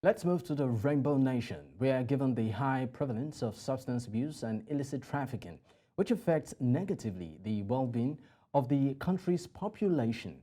Let's move to the Rainbow Nation, where given the high prevalence of substance abuse and illicit trafficking, which affects negatively the well-being of the country's population,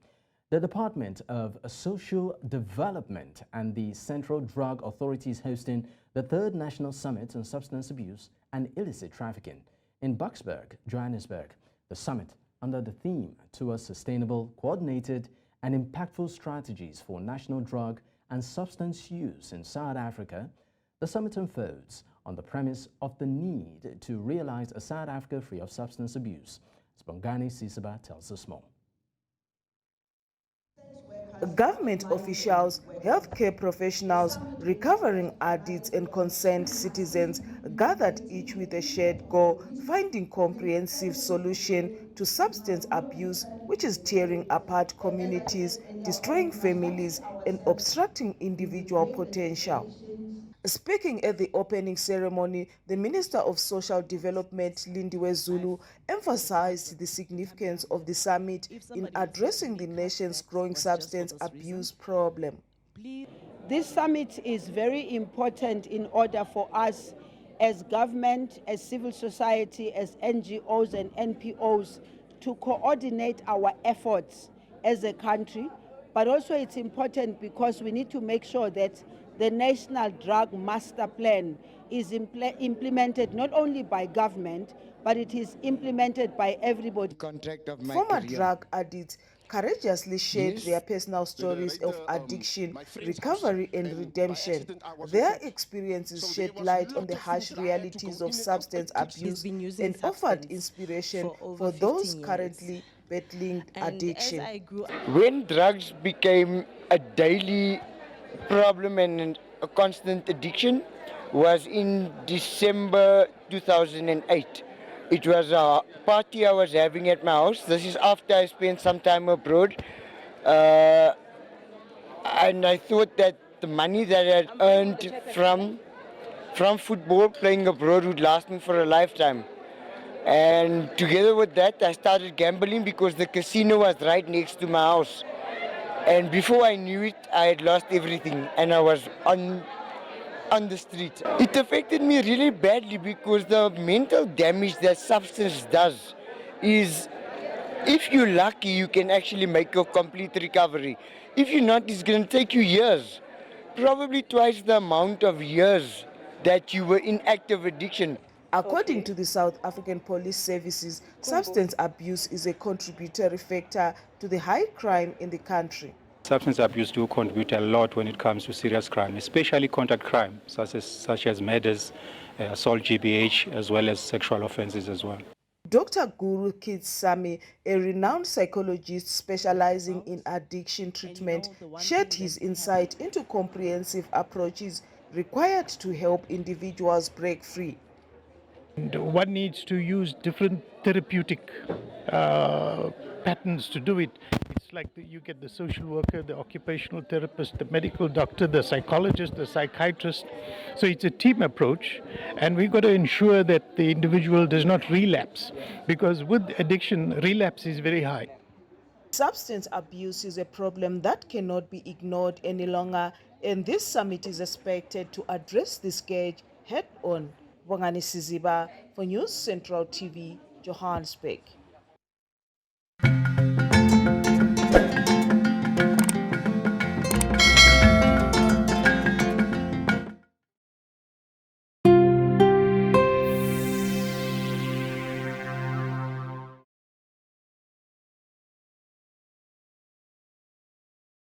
the Department of Social Development and the Central Drug Authority is hosting the 3rd National Summit on Substance Abuse and Illicit Trafficking in Boksburg, Johannesburg. The summit, under the theme towards sustainable, coordinated and impactful strategies for national drug and substance use in South Africa, the summit unfolds on the premise of the need to realize a South Africa free of substance abuse. As Bongani Sizimba tells us more. Government officials, healthcare professionals, recovering addicts and concerned citizens gathered each with a shared goal, finding comprehensive solution to substance abuse, which is tearing apart communities, destroying families and obstructing individual potential. Speaking at the opening ceremony, the Minister of Social Development, Lindiwe Zulu, emphasized the significance of the summit in addressing the nation's growing substance abuse problem. This summit is very important in order for us as government, as civil society, as NGOs and NPOs to coordinate our efforts as a country, but also it's important because we need to make sure that the National Drug Master Plan is implemented not only by government, but it is implemented by everybody. Former drug addicts courageously shared their personal stories of addiction, recovery and redemption. Their experiences shed light on the harsh realities of substance abuse and offered inspiration for those currently battling addiction. When drugs became a daily problem and a constant addiction was in December 2008. It was a party I was having at my house. This is after I spent some time abroad. And I thought that the money that I had earned from football, playing abroad, would last me for a lifetime. And together with that, I started gambling because the casino was right next to my house. And before I knew it, I had lost everything and I was on the street. It affected me really badly because the mental damage that substance does is, if you're lucky, you can actually make a complete recovery. If you're not, it's going to take you years, probably twice the amount of years that you were in active addiction. According to the South African Police Services, substance abuse is a contributory factor to the high crime in the country. Substance abuse do contribute a lot when it comes to serious crime, especially contact crime, such as murders, assault, GBH, as well as sexual offences as well. Dr. Guru Kitsami, a renowned psychologist specializing in addiction treatment, shared his insight into comprehensive approaches required to help individuals break free. One needs to use different therapeutic patterns to do it. It's like you get the social worker, the occupational therapist, the medical doctor, the psychologist, the psychiatrist. So it's a team approach, and we've got to ensure that the individual does not relapse, because with addiction, relapse is very high. Substance abuse is a problem that cannot be ignored any longer, and this summit is expected to address this scourge head-on. Bongani Sizimba for News Central TV, Johannesburg.